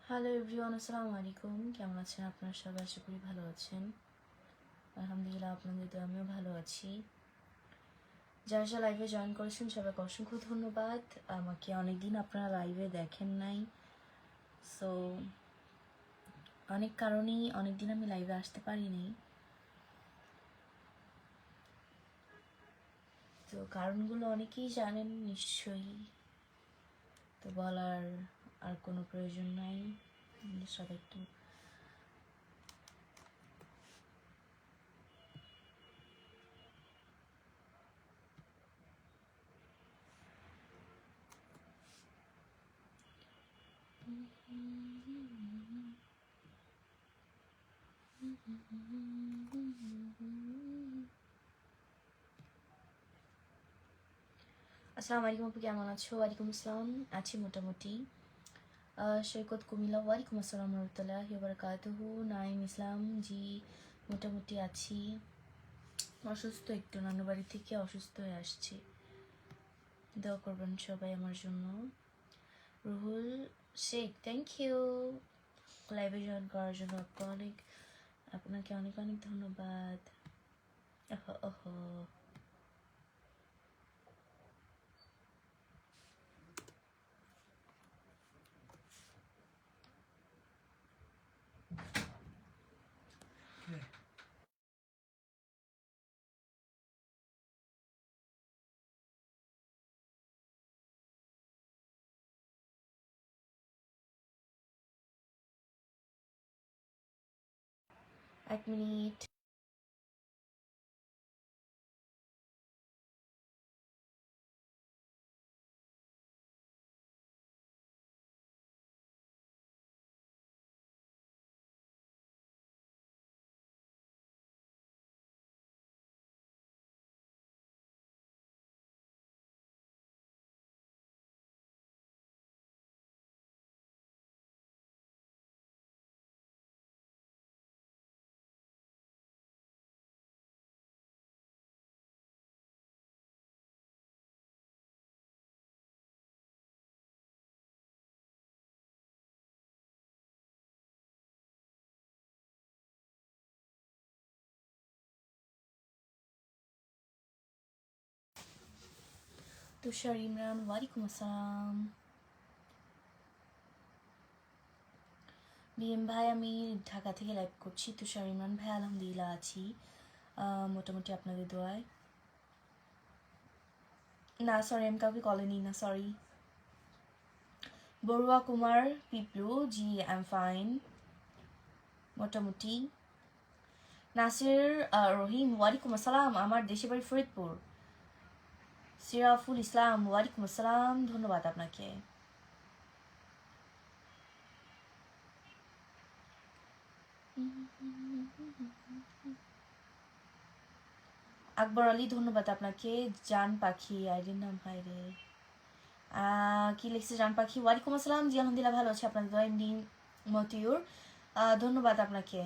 Hello everyone, আসসালামু আলাইকুম। কেমন আছেন আপনারা সবাই? আশা করি ভালো আছেন। আলহামদুলিল্লাহ, আপনাদের তো আমিও ভালো আছি। যারা যারা লাইভে জয়েন করেছেন সবাইকে অসংখ্য ধন্যবাদ। আমাকে অনেকদিন আপনারা লাইভে দেখেন নাই, সো অনেক কারণেই অনেকদিন আমি লাইভে আসতে পারিনি। তো কারণগুলো অনেকেই জানেন নিশ্চয়ই, তো বলার আর কোনো প্রয়োজন নাই। সবাই একটু আসসালামু আলাইকুম আপু, কেমন আছো? ওয়ালাইকুম আসসালাম, আছি মোটামুটি। সৈকত কুমিল্লা, ওয়ালাইকুম আসসালাম রহমতুল্লাহি ওয়া বারাকাতুহু। নাইম ইসলাম, জি মোটামুটি আছি। অসুস্থ একটু, নানু বাড়ি থেকে অসুস্থ হয়ে আসছি, দোয়া করবেন সবাই আমার জন্য। রুহুল শেখ, থ্যাংক ইউ লাইভে জয়েন করার জন্য। আপনাকে অনেক অনেক ধন্যবাদ। ওহো ওহো, এক মিনিট। তুষার ইমরান, ওয়ালাইকুম আসসালাম। ডিএম ভাই, আমি ঢাকা থেকে লাইভ করছি। তুষার ইমরান ভাই, আলহামদুলিল্লাহ আছি মোটামুটি, আপনাদের দোয়ায়। না সরি, আমি কাউকে কলে নিই না, sorry. Barua Kumar Piplu, G I am fine মোটামুটি। নাসির রহিম, ওয়ালাইকুম আসসালাম, আমার দেশের বাড়ি ফরিদপুর। সিরাফুল ইসলাম, ওয়ালাইকুম আসসালাম, ধন্যবাদ আপনাকে। আকবর আলী, ধন্যবাদ আপনাকে। জান পাখি, আইডির নাম ভাইরে কি লিখছে জান পাখি? ওয়ালাইকুম আসসালাম, জি আলহামদুলিল্লাহ ভালো আছে, আপনাদের দোয়া। এমডি মতিউর, ধন্যবাদ আপনাকে।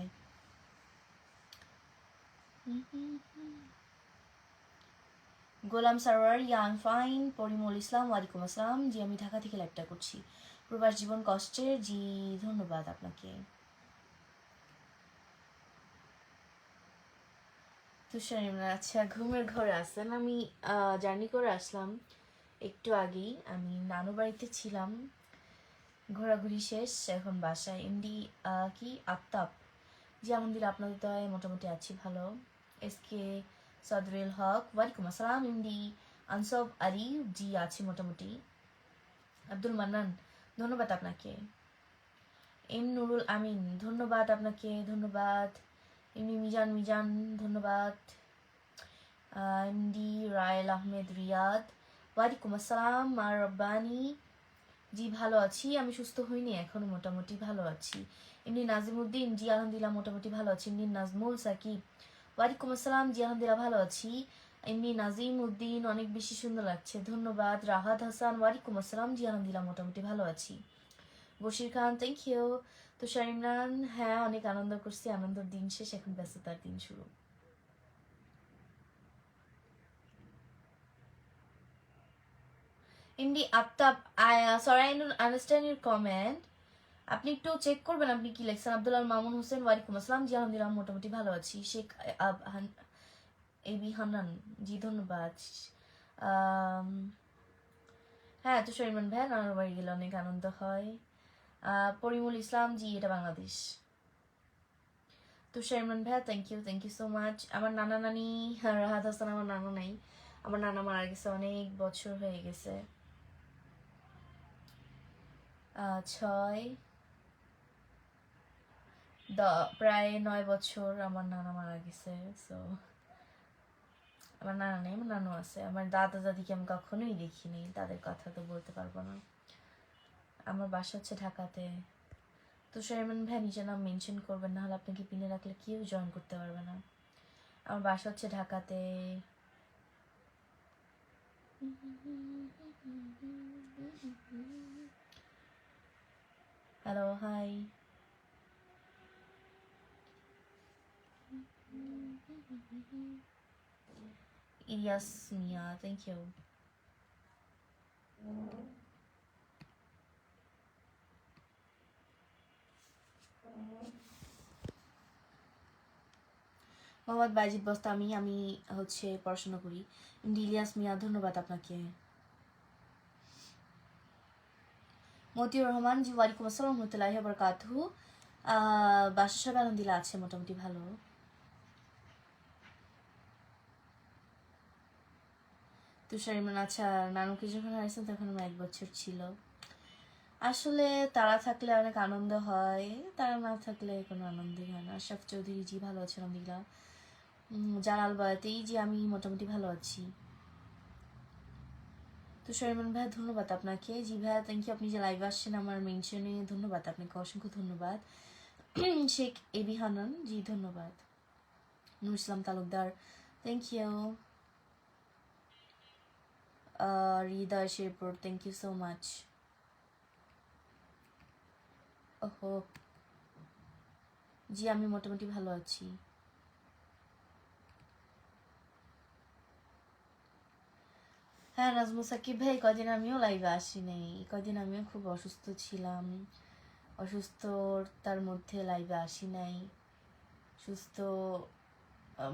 গোলাম সারোয়ার, ইয়াং ফাইন। পরিমল ইসলাম, ওয়ালাইকুম আসসালাম, জি আমি ঢাকা থেকে লাইভটা করছি। প্রবাস জীবন কষ্টের, জি ধন্যবাদ আপনাকে। তুষার ইমরান, আচ্ছা ঘুমের ঘরে আসছেন? আমি জার্নি করে আসলাম একটু আগেই, আমি নানু বাড়িতে ছিলাম, ঘোরাঘুরি শেষ, এখন বাসায়। এমডি কি আফতাব, জি আলহামদুলিল্লাহ আপনাদের দয়ায় মোটামুটি আছি ভালো। এসকে সদরুল হক, ওয়ালাইকুম আসসালাম। এমডি আনসব আলী, জি আছি মোটামুটি। আব্দুল মান্নান, ধন্যবাদ আপনাকে। এম নুরুল আমিন, ধন্যবাদ আপনাকে, ধন্যবাদ। এমনি মিজান মিজান, ধন্যবাদ। এমডি রায়েল আহমেদ রিয়াদ, ওয়ালাইকুম আসসালাম। আর রব্বানি, জি ভালো আছি, আমি সুস্থ হইনি এখনো, মোটামুটি ভালো আছি। এমনি নাজিমুদ্দিন, জি আলহামদুলিল্লাহ মোটামুটি ভালো আছি। এমনি নাজমুল সাকিব, ওয়ালাইকুম আসসালাম, জি আলহামদুলিল্লাহ ভালো আছি। এমনি নাজিম উদ্দিন, অনেক বেশি সুন্দর লাগছে, ধন্যবাদ। রাহাত হাসান, ওয়ালাইকুম আসসালাম, জি আলহামদুলিল্লাহ মোটামুটি ভালো আছি। বশির খান, থ্যাংক ইউ। তুষার ইমরান, হ্যাঁ অনেক আনন্দ করছি, আনন্দের দিন শেষ, এখন ব্যস্ততার দিন শুরু। MD Aftab, sorry I don't understand your comment. আপনি একটু চেক করবেন আপনি কি লিখছেন। আব্দুল্লাহ মামুন হোসেন ওয়ালাইকুম আসসালাম, জি আলহামদুলিল্লাহ মোটামুটি ভালো আছি। শেখ এবি হান্নান, জি ধন্যবাদ। হ্যাঁ তুষার ইমরান ভাই, নানার বাড়ি গেলে অনেক আনন্দ হয়। পরিমুল ইসলাম, জি এটা বাংলাদেশ। তুষার ইমরান ভাই, থ্যাংক ইউ সো মাচ। আমার নানা নানি রাহাত হাসান, আমার নানা নাই, আমার নানা মারা গেছে অনেক বছর হয়ে গেছে, 6 প্রায় 9 বছর আমার নানা মারা গেছে। সো আমার নানা নেই, আমার নানু আছে। আমার দাদা দাদিকে আমি কখনোই দেখিনি, তাদের কথা তো বলতে পারবো না। আমার বাসা হচ্ছে ঢাকাতে। তুষার ইমরান ভাই নিজের নাম মেনশন করবেন, না হলে আপনাকে পিনে রাখলে কেউ জয়েন করতে পারবে না। আমার বাসা হচ্ছে ঢাকাতে। Hello, hi. Ilias Mia, thank you. Mohammad Baijid Bostami, আমি হচ্ছে পড়াশোনা করি। ইলিয়াস মিয়া, ধন্যবাদ আপনাকে। মতিউর রহমান, জি ওয়ালাইকুম আসসালাম রহমতুল্লাহি ওয়া বারাকাতুহু। বাসা সবাই আলহামদুলিল্লাহ আছে মোটামুটি ভালো। তুষার ইমরান, আচ্ছা নানুকে যখন হারিয়েছেন তখন আমার 1 বছর ছিল। আসলে তারা থাকলে অনেক আনন্দ হয়, তারা না থাকলে কোনো আনন্দই হয় না। আশরাফ চৌধুরী, জি ভালো আছি আলহামদুলিল্লাহ। জালাল বয়াতেই, জি আমি মোটামুটি ভালো আছি। তুষার ইমরান ভাইয়া, ধন্যবাদ আপনাকে। জি ভাইয়া থ্যাংক ইউ, আপনি যে লাইভে আসছেন আমার মেনশনে, ধন্যবাদ আপনাকে, অসংখ্য ধন্যবাদ। শেখ এবি হানান, জি ধন্যবাদ। Nur Islam Talukdar, thank you. Hridoy Sherpur, thank you so much. ওহো, জি আমি মোটামুটি ভালো আছি। হ্যাঁ নাজমুল সাকিব ভাই, কদিন আমিও লাইভে আসি নাই, কদিন আমিও খুব অসুস্থ ছিলাম, অসুস্থতার মধ্যে লাইভে আসি নাই। সুস্থ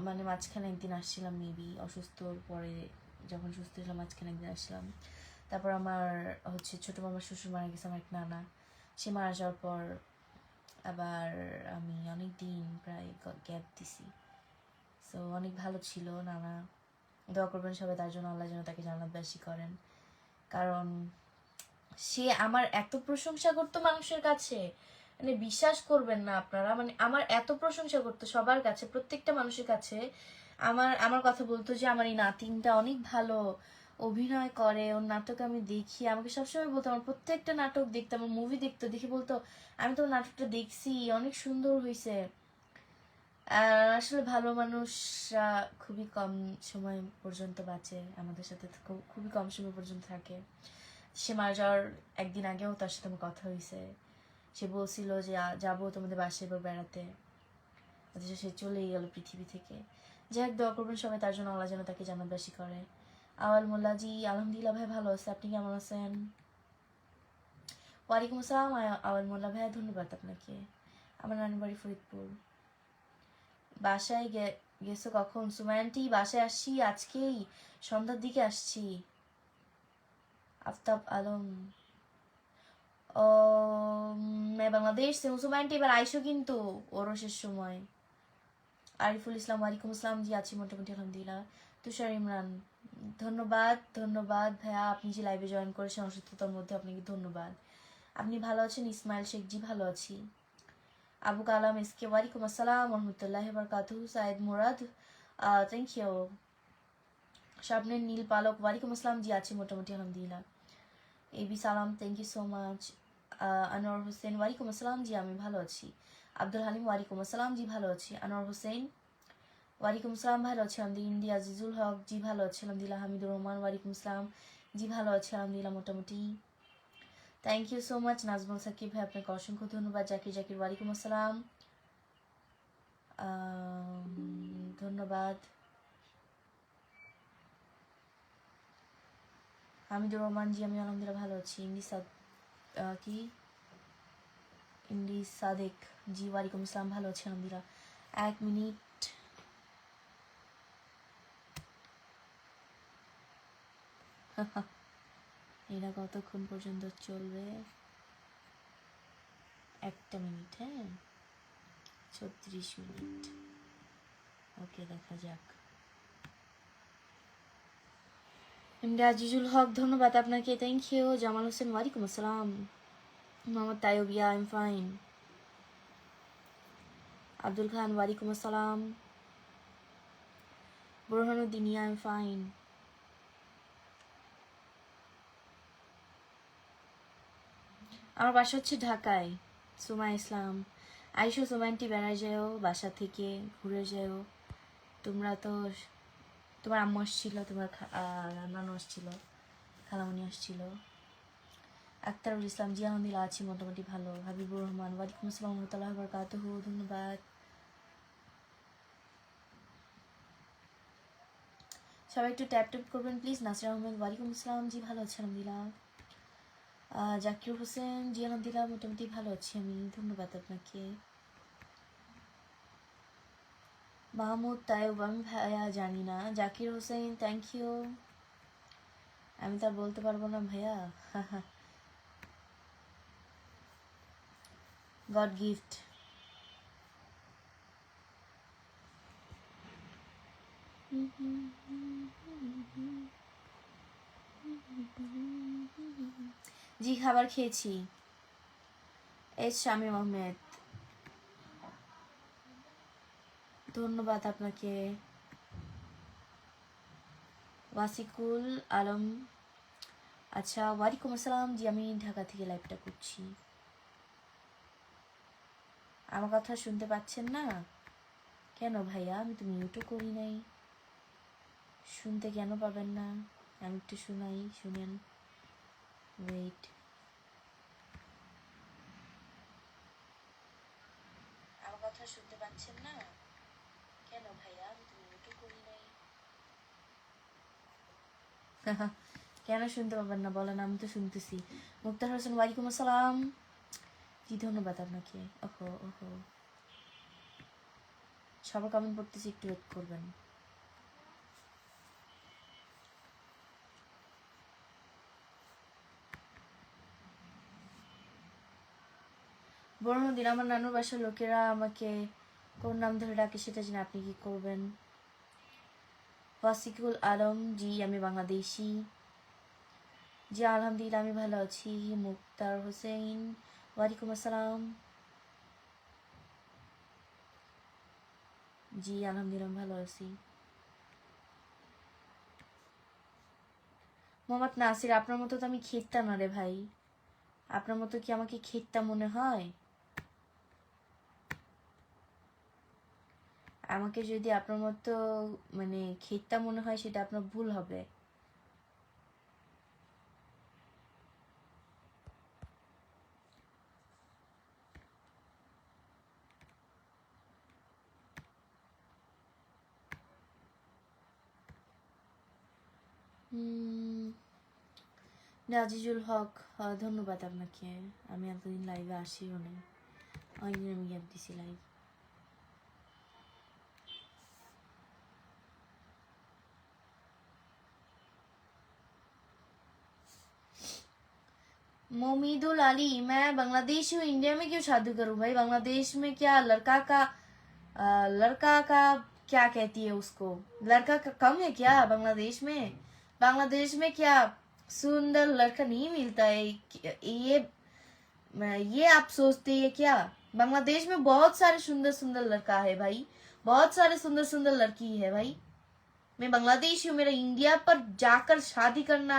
মানে মাঝখানে একদিন আসছিলাম মেবি, অসুস্থর পরে যখন সুস্থ ছিলাম মাঝখানে একদিন আসছিলাম। তারপর আমার হচ্ছে ছোটো মামার শ্বশুর মারা গেছে, আমার এক নানা, সে মারা যাওয়ার পর আবার আমি অনেক দিন প্রায় গ্যাপ দিছি। সো অনেক ভালো ছিল নানা, দোয়া করবেন সবাই তার জন্য, আল্লাহ যেন তাকে জান্নাতবাসী করেন। কারণ সে আমার এত প্রশংসা করতো মানুষের কাছে, মানে বিশ্বাস করবেন না আপনারা, মানে আমার এত প্রশংসা করতো সবার কাছে, প্রত্যেকটা মানুষের কাছে আমার আমার কথা বলতো যে আমার এই নাতিনটা অনেক ভালো অভিনয় করে, ওর নাটক আমি দেখি, আমাকে সবসময় বলতো, আমার প্রত্যেকটা নাটক দেখতো, আমার মুভি দেখতো, দেখে বলতো আমি তো নাটকটা দেখছি, অনেক সুন্দর হয়েছে। আসলে ভালো মানুষরা খুবই কম সময় পর্যন্ত বাঁচে, আমাদের সাথে খুবই কম সময় পর্যন্ত থাকে। সে মারা যাওয়ার একদিন আগেও তার সাথে আমার কথা হয়েছে, সে বলছিল যে যাবো তোমাদের বাসায় এবার বেড়াতে, অথচ সে চলেই গেল পৃথিবী থেকে। যাই হোক, দোয়া করবেন সবাই তার জন্য, আল্লাহ যেন তাকে জান্নাতবাসী করে। আওয়াল মোল্লা, জি আলহামদুলিল্লাহ ভাই ভালো আছে, আপনি কেমন আছেন? ওয়ালাইকুম আসসালাম আওয়াল মোল্লা ভাইয়া, ধন্যবাদ আপনাকে। আমার নানির বাড়ি ফরিদপুর। বাসায় গেছো কখন? সুমায়ান্টি, বাসায় আসছি আজকেই সন্ধ্যার দিকে আসছি। আফতাব আলম, ও বাংলাদেশ সে সুমায়ান্টি, এবার আইসো কিন্তু ওরসের সময়। আরিফুল ইসলাম, ওয়ালাইকুম আসসালাম, জি আছি মোটামুটি আলহামদুলিল্লাহ। তুষার ইমরান, ধন্যবাদ ভাইয়া, আপনি যে লাইভে জয়েন করেছেন অসুস্থতার মধ্যে, আপনাকে ধন্যবাদ। আপনি ভালো আছেন? ইসমাইল শেখ, জি ভালো আছি। আবু কালাম এসকে, ওয়ালাইকুম আসসালাম রহমতুল্লাহি বারাকাতুহু। Saeed Murad, thank you. স্বপ্নের নীল পালক, ওয়ালাইকুম আসসালাম, জি আছি মোটামুটি আলহামদুলিল্লাহ। AB Salam, thank you so much. Anwar Hossain, ওয়ালাইকুম আসসালাম, জি আমি ভালো আছি। আব্দুল হালিম, ওয়ালাইকুম আসসালাম, জি ভালো আছি। আনোয়ার হোসেন, ওয়ালাইকুম আসসালাম, ভালো আছি আলহামদুলিল্লাহ। ইন্ডিয়া আজিজুল হক, জি ভালো আছি আলহামদুলিল্লাহ। হামিদুর রহমান, ওয়ালাইকুম আসসালাম, জি ভালো আছি আলহামদুলিল্লাহ মোটামুটি। Thank you so much Nazmul Sakib ভাই, আপনাকে অসংখ্য ধন্যবাদ। জাকির, ওয়ালাইকুম আসসালাম, ধন্যবাদ। হামিদুর রহমান, জি আমি আলহামদুলিল্লাহ ভালো আছি। ইংলিশ কি ইন্ডি সাদেক জি ওয়ালাইকুম আসসালাম, ভালো আছি আলহামদুলিল্লাহ। 1 মিনিট। এটা কতক্ষণ পর্যন্ত চলবে? 1 মিনিট। হ্যাঁ, 36 মিনিট। ওকে, দেখা যাক। এমডি আজিজুল হক ধন্যবাদ আপনাকে, থ্যাংক ইউ। জামাল হোসেন ওয়ালাইকুম আসসালাম। Mohammad Taibia I am fine. Abdul Khan ওয়ালাইকুম আসসালাম। Burhanuddin I am fine. আমার বাসা হচ্ছে ঢাকায়। সুমা ইসলাম আইসো, সুমানটি বেড়ায় যাও, বাসা থেকে ঘুরে যাও। তোমরা তো, তোমার আম্মু আসছিল, তোমার নানু আসছিল, খালামণি আসছিল। আক্তারুল ইসলাম জি আলহামদুলিল্লাহ আছি মোটামুটি ভালো। হাবিবুর রহমান ওয়ালাইকুম আসসালাম রহমতুল্লাহ বরকাতুহু, ধন্যবাদ। সবাই একটু ট্যাপ ট্যাপ করবেন প্লিজ। নাসির আহমেদ ওয়ালাইকুম আসসালাম, জি ভালো আছি আলহামদুলিল্লাহ। জাকির হোসেন জি আলহামদুলিল্লাহ মোটামুটি ভালো আছি আমি, ধন্যবাদ আপনাকে। মাহমুদ তাইব আমি ভাইয়া জানি না। Zakir Hossain thank you. আমি তো আর বলতে পারবো না ভাইয়া। God gift. জি খাবার খেয়েছি। এস শামীম আহমেদ ধন্যবাদ আপনাকে। ওয়াসিকুল আলম আচ্ছা ওয়ালাইকুম আসসালাম, জি আমি ঢাকা থেকে লাইভটা করছি। আমার কথা শুনতে পাচ্ছেন না কেন ভাইয়া? আমি তো মিউটও করি নাই, শুনতে কেন পাবেন না? আমি একটু শোনাই, শুনেন। ওয়েট, আমার কথা শুনতে পাচ্ছেন না কেন ভাইয়া? আমি তো মিউটও করি নাই। কেন শুনতে পাবেন না বলেন, আমি তো শুনতেছি। মুক্তার হোসেন ওয়ালাইকুম আসসালাম, জি ধন্যবাদ আপনাকে। ওহো ওহো, সবার কমেন্ট পড়তেছি, একটু ওয়েট করবেন। বড়দিন আমার নানুর বাসার লোকেরা আমাকে কোন নাম ধরে ডাকে সেটা জানি, আপনি কি করবেন? ওয়াসিকুল আলম জি আমি বাংলাদেশি, জি আলহামদুলিল্লাহ আমি ভালো আছি। মুক্তার হোসেন ওয়ালাইকুম আসসালাম, জি আলহামদুলিল্লাহ ভালো আছি। মোহাম্মদ নাসির আপনার মতো তো আমি খেততাম না রে ভাই, আপনার মতো কি আমাকে খেততা মনে হয়? আমাকে যদি আপনার মতো মানে খেততা মনে হয় সেটা আপনার ভুল হবে। আজিজুল হক ধন্যবাদ আপনাকে। আমি এতদিন লাইভে আসিও না, অনেকদিন আমি গ্যাপ দিছি লাইভ। मोमीदुल अली मैं बांग्लादेशी हूँ, इंडिया में क्यों शादी करूँ भाई? बांग्लादेश में क्या लड़का का क्या कहती है उसको, लड़का का कम है क्या बांग्लादेश में? बांग्लादेश में क्या सुंदर लड़का नहीं मिलता है? ये आप सोचते हैं क्या? बांग्लादेश में बहुत सारे सुंदर सुंदर लड़का है भाई, बहुत सारे सुंदर सुंदर लड़की है भाई। मैं बांग्लादेशी हूँ, मेरा इंडिया पर जाकर शादी करना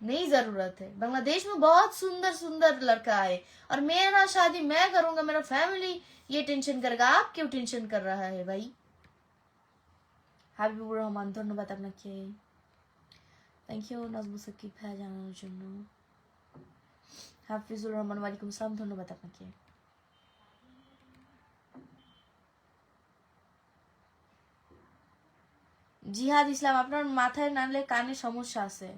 नहीं जरूरत है। बांग्लादेश में बहुत सुंदर सुंदर लड़का है और मेरा शादी मैं करूंगा, मेरा फैमिली ये टेंशन करेगा, आप क्यों टेंशन कर रहा है भाई? হাবিবুর রহমান ধন্যবাদ আপনাকে, থ্যাংক ইউ। নাজমু সাকিব ভাই জানানোর জন্য। হাফিজুর রহমান ওয়ালাইকুম আসসালাম, ধন্যবাদ আপনাকে। জিহাদ ইসলাম আপনার মাথায় নালে কানে সমস্যা আছে।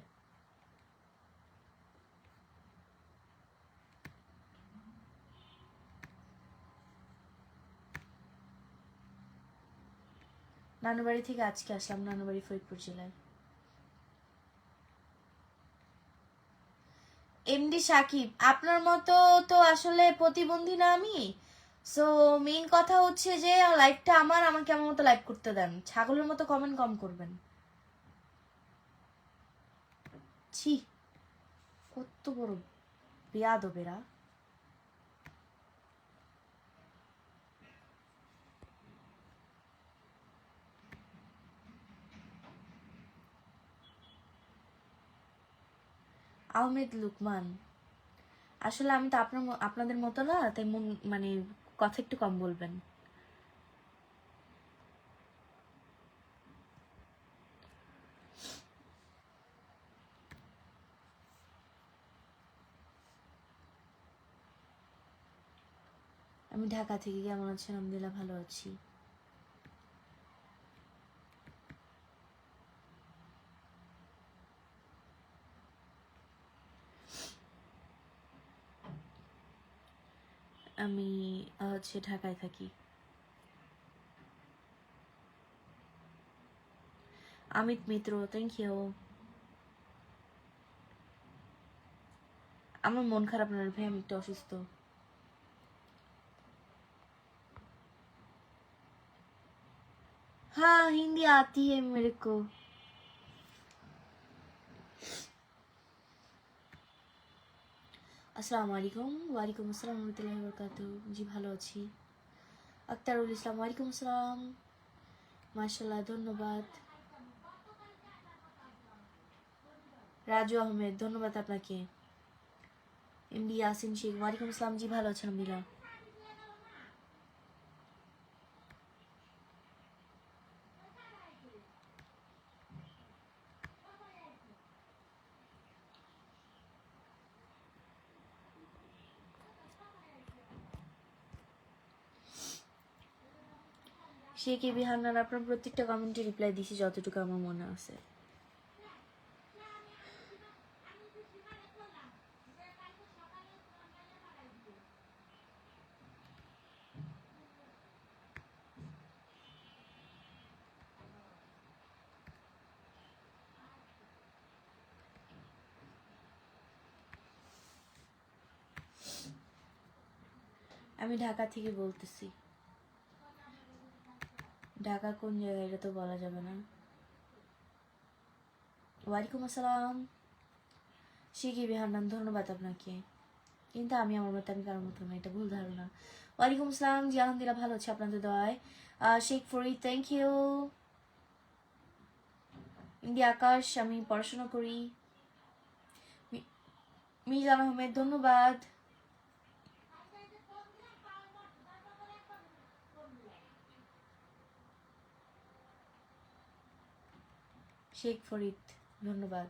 নানুবাড়ি থেকে আজকে আসলাম, নানুবাড়ি ফরিদপুর জেলায়। এমডি সাকিব, আপনার মতো তো আসলে প্রতিবন্ধী না আমি। সো মেইন কথা হচ্ছে যে লাইভটা আমাকে আমার মতো লাইভ করতে দেন, ছাগলের মতো কমেন্ট কম করবেন। ছি, কত বড় বেয়াদবেরা। আহমেদ লুকমান, আসলে আমি তো আপনাদের মতো না, তাই মানে কথা একটু কম বলবেন। আমি ঢাকা থেকে, কেমন আছেন? আলহামদুলিল্লাহ ভালো আছি। আমি হচ্ছে ঢাকায় থাকি। अमित मित्रो, थैंक यू। আমার মন খারাপ না ভাই, আমি একটু অসুস্থ। हाँ हिंदी आती है मेरे को। আসসালামু আলাইকুম। ওয়ালাইকুম আসসালাম রহমতুল্লাহি ওয়া বারাকাতুহু। জি ভালো আছি। আক্তারুল ইসলাম, ওয়ালাইকুম আসসালাম। মাশাআল্লাহ, ধন্যবাদ। রাজু আহমেদ, ধন্যবাদ আপনাকে। এমডি ইয়াসিন শেখ, ওয়ালাইকুম আসসালাম। জি ভালো আছেন আলহামদুলিল্লাহ। শেখ এবি হান্নান, আপনার প্রত্যেকটা কমেন্টে রিপ্লাই দিছি যতটুকু আমার মনে আছে। আমি ঢাকা থেকে বলতেছি। ঢাকা কোন জায়গায় এটা তো বলা যাবে না। ওয়ালাইকুম আসসালাম শেখ এবি হান্নান, ধন্যবাদ আপনাকে। কিন্তু আমি আমার মতো, আমি কারোর মতো না, এটা ভুল ধারণা। ওয়ালাইকুম আসসালাম। জি আলহামদুলিল্লাহ ভালো আছে আপনাদের দোয়ায়। Sheikh Farid, thank you. India Akash, আমি পড়াশোনা করি। মিজান আহমেদ, ধন্যবাদ। শেখ ফরিদ, ধন্যবাদ।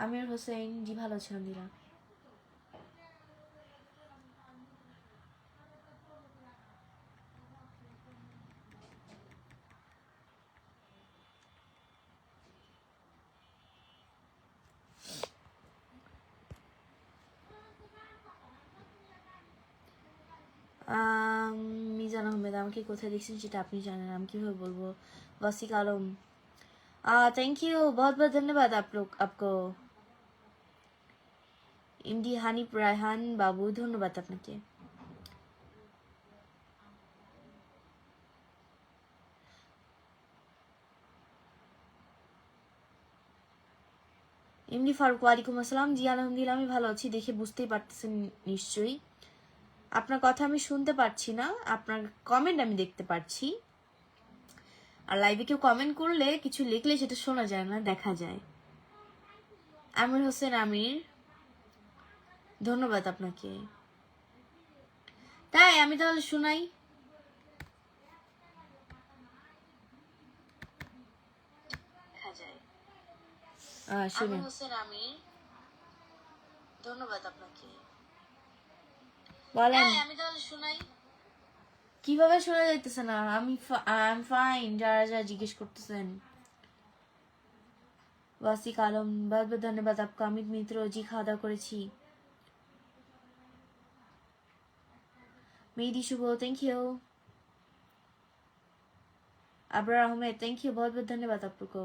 আমির হোসেন, জি ভালো আছেন আলহামদুলিল্লাহ। মিজান আহমেদ, আমাকে কোথায় দেখছেন সেটা আপনি জানেন, আমি কিভাবে বলবো। ওয়াসিক আলম, थैंक यू, बहुत बहुत धन्यवाद आप लोग आपको। ইন্ডি হানিফ রায়হান বাবু, ধন্যবাদ আপনাকে। এমনি ফারুক, ওয়ালাইকুম আসসালাম। জি আলহামদুলিল্লাহ আমি ভালো আছি, দেখে বুঝতেই পারতেছেন নিশ্চয়ই। আপনার কথা আমি শুনতে পারছি না, আপনার কমেন্ট আমি দেখতে পারছি। আর লাইভে কেউ কমেন্ট করলে, কিছু লিখলে সেটা শোনা যায় না, দেখা যায়। আমির হোসেন আমির, ধন্যবাদ আপনাকে। তাই আমি তাহলে শোনাই। আমির হোসেন আমির, ধন্যবাদ আপনাকে। বলেন। আমি তাহলে শোনাই। কিভাবে শোনা যাইতেছে না? আমি ফাইন, যারা যারা জিজ্ঞেস করতেছেন। ওয়াসিক আলম, बहुत बहुत ধন্যবাদ आपको। अमित मित्र, जी খাওয়া দাওয়া করেছি। Mehedi Shuvo, thank you. Abrar Ahmed, thank you, बहुत बहुत धन्यवाद आपको।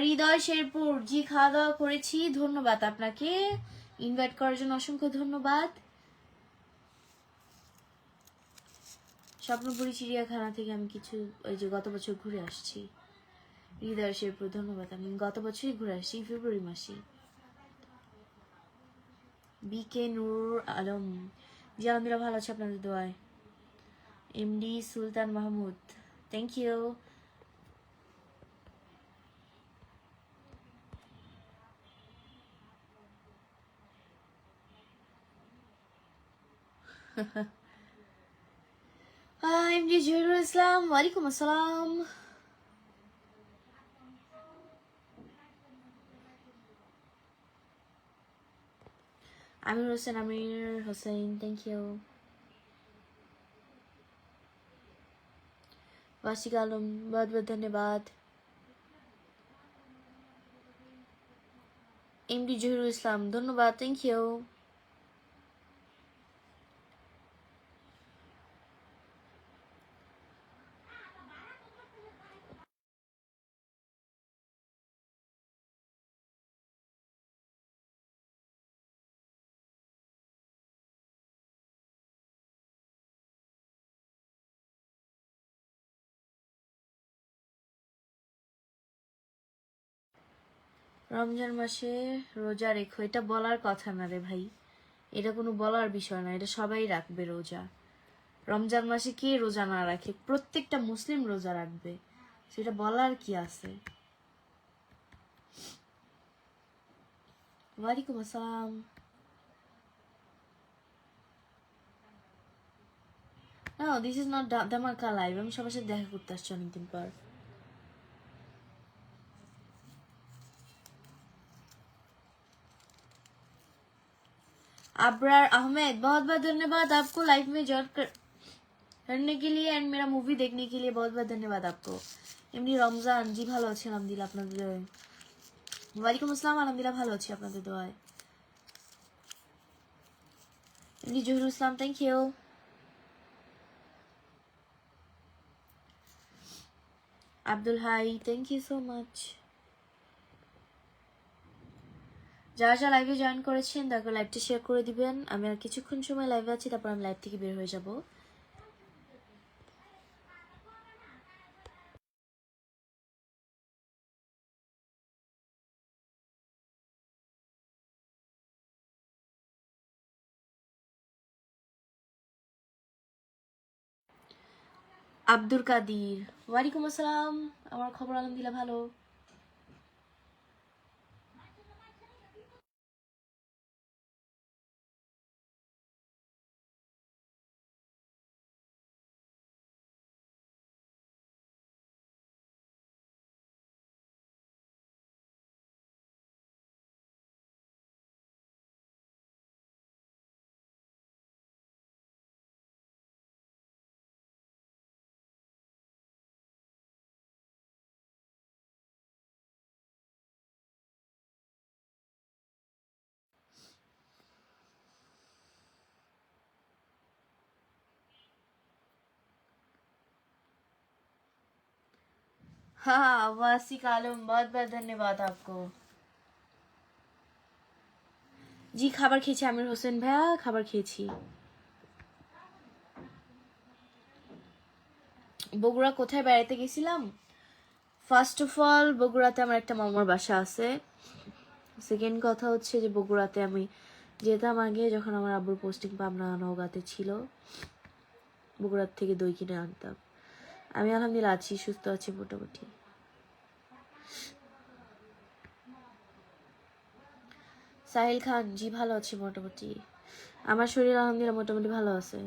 হৃদয় শেরপুর, জি খাওয়া দাওয়া করেছি, ধন্যবাদ আপনাকে, ইনভাইট করার জন্য অসংখ্য ধন্যবাদ। স্বপ্নপুরী চিড়িয়াখানা থেকে আমি কিছু ওই যে গত বছর ঘুরে আসছি। হৃদয় শেরপুর, ধন্যবাদ। আমি গত বছরই ঘুরে আসছি ফেব্রুয়ারি মাসে। বিকে নূর আলম, জি আলহামদুলিল্লাহ ভালো আছে আপনাদের দোয়ায়। MD Sultan Mahmud, thank you. MD Zahirul Islam, ওয়ালাইকুম আসসালাম। Amir Hossain, thank you. वाशिक आलम, बहुत बहुत धन्यवाद। एमडी जहिरुल इस्लाम, धन्यवाद, थैंक यू। রমজান মাসে রোজা রেখো, এটা বলার কথা না রে ভাই, এটা কোনো বলার বিষয় না, এটা সবাই রাখবে রোজা। রমজান মাসে কে রোজা না রাখে? প্রত্যেকটা মুসলিম রোজা রাখবে, সেটা বলার কি আছে? ওয়ালাইকুম আসসালাম। No, this is not ধামাকা লাইভ, আমি সবার সাথে দেখা করতে আসছি অনেকদিন পর। अब्रार अहमद, बहुत बहुत धन्यवाद आपको लाइव में ज्वाइन करने के लिए एंड मेरा मूवी देखने के लिए बहुत बहुत धन्यवाद आपको। এমনি রমজান, জি ভালো আছি আলহামদুলিল্লাহ আপনাদের দোয়ায়। ওয়ালাইকুম আসসালাম, আলহামদুলিল্লাহ ভালো আছি আপনাদের দোয়ায়। এমনি Zahirul Islam, thank you. Abdul Hai, thank you so much. যারা যারা লাইভে জয়েন করেছেন তারপর লাইভটি শেয়ার করে দিবেন। আমি আর কিছুক্ষণ সময় লাইভে আছি, তারপর আমি লাইভ থেকে বের হয়ে যাব। আব্দুল কাদির, ওয়ালাইকুম আসসালাম, আমার খবর আলহামদুলিল্লাহ ভালো। हाँ, वासिक आलम, बहुत बहुत धन्यवाद आपको। জি খাবার খেয়েছি আমির হোসেন ভাইয়া, খাবার খেয়েছি। বগুড়া কোথায় বেড়াতে গেছিলাম? ফার্স্ট অফ অল বগুড়াতে আমার একটা মামার বাসা আছে। সেকেন্ড কথা হচ্ছে যে বগুড়াতে আমি যেতাম আগে যখন আমার আব্বুর পোস্টিং পাবনা নওগাঁতে ছিল, বগুড়ার থেকে দই কিনে আনতাম। আমি আলহামদুলিল্লাহ আছি, সুস্থ আছি মোটামুটি। সাহিল খান, জি ভালো আছি মোটামুটি, আমার শরীর আলহামদুলিল্লাহ মোটামুটি ভালো আছে।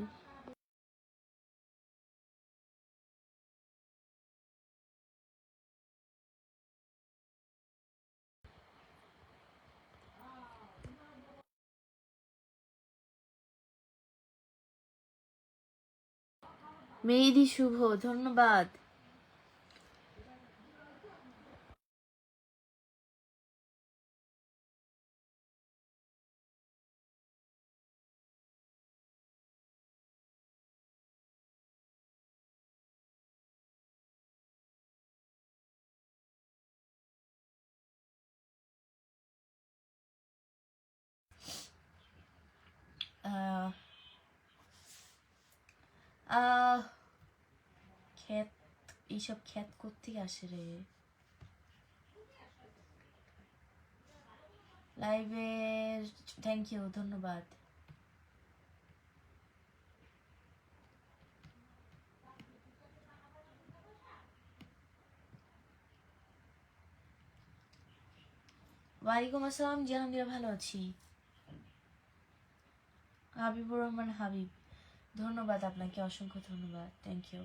মেহেদি শুভ, ধন্যবাদ। আহ আহ ক্ষেত, এইসব ক্ষেত কোত্থেকে আসে রে? লাইভের থ্যাংক ইউ, ধন্যবাদ। ওয়ালাইকুম আসসালাম, জি আলহামদুলিল্লাহ ভালো আছি। হাবিবুর রহমান হাবিব, ধন্যবাদ আপনাকে, অসংখ্য ধন্যবাদ, থ্যাংক ইউ।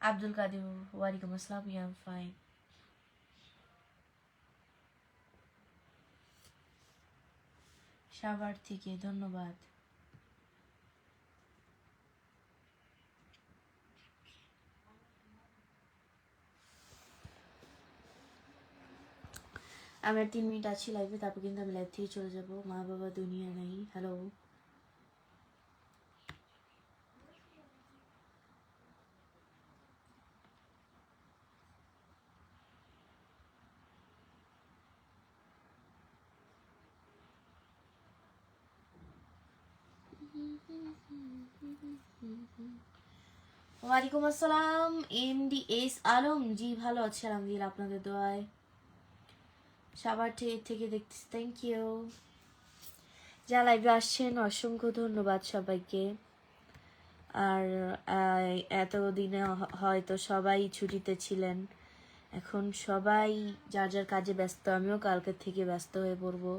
আব্দুল কাদির, ওয়ালাইকুম আসসালাম, আই এম ফাইন। সাভার থেকে, ধন্যবাদ। আমি আর 3 মিনিট আছি লাইভে, তারপর কিন্তু আমি লাইভ থেকে চলে যাব। মা বাবা দুনিয়া নেই। হ্যালো, ওয়ালাইকুম আসসালাম এমডি এস আলম, জি ভালো আছি আলহামদুলিল্লাহ, আপনাদের দোয়ায়। সাভার থেকে দেখতেছি, থ্যাংক ইউ। যা লাইভে আসছেন অসংখ্য ধন্যবাদ সবাইকে। আর এতদিনে হয়তো সবাই ছুটিতে ছিলেন, এখন সবাই যার যার কাজে ব্যস্ত, আমিও কালকের থেকে ব্যস্ত হয়ে পড়বো।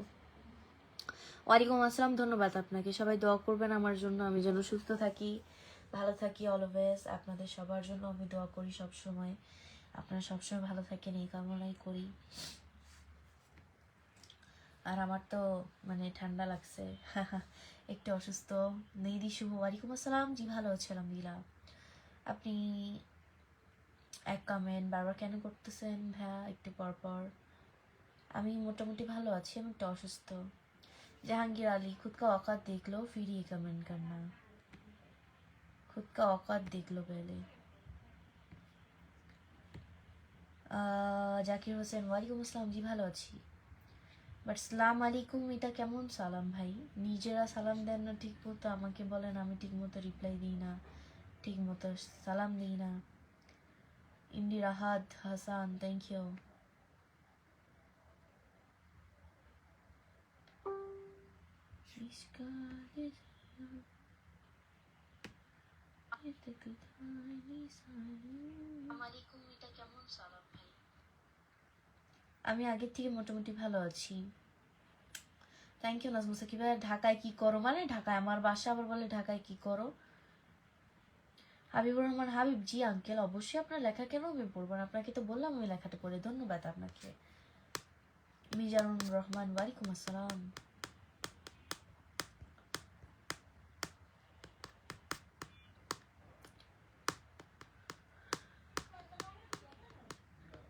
ওয়ালাইকুম আসসালাম, ধন্যবাদ আপনাকে। সবাই দোয়া করবেন আমার জন্য, আমি যেন সুস্থ থাকি, ভালো থাকি অলওয়েজ। আপনাদের সবার জন্য আমি দোয়া করি সব সময়, আপনারা সবসময় ভালো থাকেন এই কামনাই করি। আর আমার তো মানে ঠান্ডা লাগছে, একটু অসুস্থ। মেহেদি শুভ, ওয়ালাইকুম আসসালাম, জি ভালো আছে আলহামদুলিল্লাহ। আপনি এক কমেন্ট বারবার কেন করতেছেন ভাইয়া একটু পর পর? আমি মোটামুটি ভালো আছি, আমি একটু অসুস্থ। जहांगीर अली, खुद का औकात देख लो फिर ये कमेंट करना। खुद का औकात देख लो पहले। জাকির হোসেন, ওয়ালাইকুম আসসালাম, জি ভালো আছি। বাট সালাম আলাইকুম এটা কেমন সালাম ভাই? নিজেরা সালাম দেন না ঠিক মতো, আমাকে বলেন আমি ঠিক মতো রিপ্লাই দিই না, ঠিক মতো সালাম দিই না। ইমডি রাহাত হাসান, থ্যাংক ইউ। আমি আগের থেকে মোটামুটি ভালো আছি, থ্যাংক ইউ। নাজমুল সাকিব, ঢাকায় কি করো মানে? ঢাকায় আমার বাসা, আবার বলে ঢাকায় কি করো? হাবিবুর রহমান হাবিব, জি আঙ্কেল অবশ্যই, আপনার লেখা কেন আমি পড়বো না? আপনাকে তো বললাম আমি লেখাটা পড়ে, ধন্যবাদ আপনাকে। মিজানুর রহমান, ওয়ালাইকুম আসসালাম।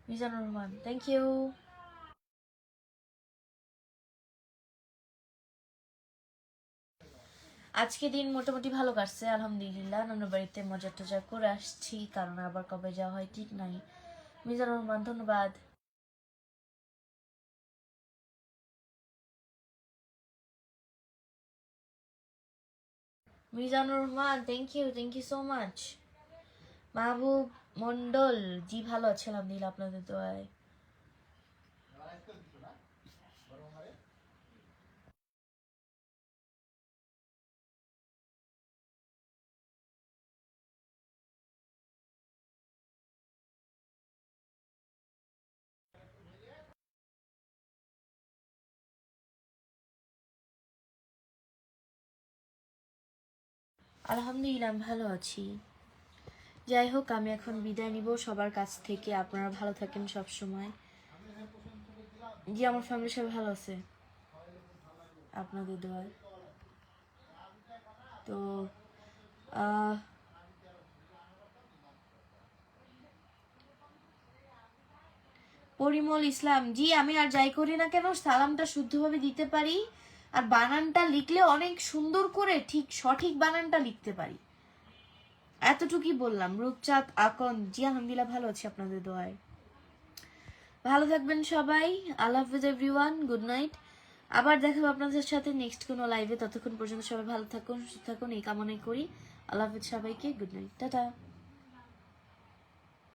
Mizanur Rahman, thank you. আজকে দিন মোটামুটি ভালো কাটছে আলহামদুলিল্লাহ। নানুর বাড়িতে মজা টজা করে আসছি, কারণ আবার কবে যাওয়া হয় ঠিক নাই। মিজানুর রহমান, ধন্যবাদ। Mizanur Rahman, thank you so much. Mahbub Mondal, জি ভালো আছে আলহামদুলিল্লাহ আপনাদের দোয়ায়। আলহামদুলিল্লাহ আমি ভালো আছি। যাই হোক, আমি এখন বিদায় নিব সবার কাছ থেকে। আপনারা ভালো থাকেন সব সময়। জি, আমার ফ্যামিলি সবাই ভালো আছে আপনাদের দোয়ায়। তো আহ পরিমল ইসলাম, জি আমি আর যাই করি না কেন সালামটা শুদ্ধভাবে দিতে পারি, আর বানানটা লিখলে অনেক সুন্দর করে ঠিক সঠিক বানানটা লিখতে পারি, এতটুকুই বললাম। রূপচাঁদ আকন, জি আলহামদুলিল্লাহ ভালো আছি আপনাদের দোয়ায়। ভালো থাকবেন সবাই। আল্লাহ হাফেজ এভরিওয়ান, গুড নাইট। আবার দেখা হবে আপনাদের সাথে নেক্সট কোনো লাইভে। ততক্ষণ পর্যন্ত সবাই ভালো থাকুন, সুস্থ থাকুন এই কামনাই করি। আল্লাহ হাফেজ সবাইকে, গুড নাইট, টাটা।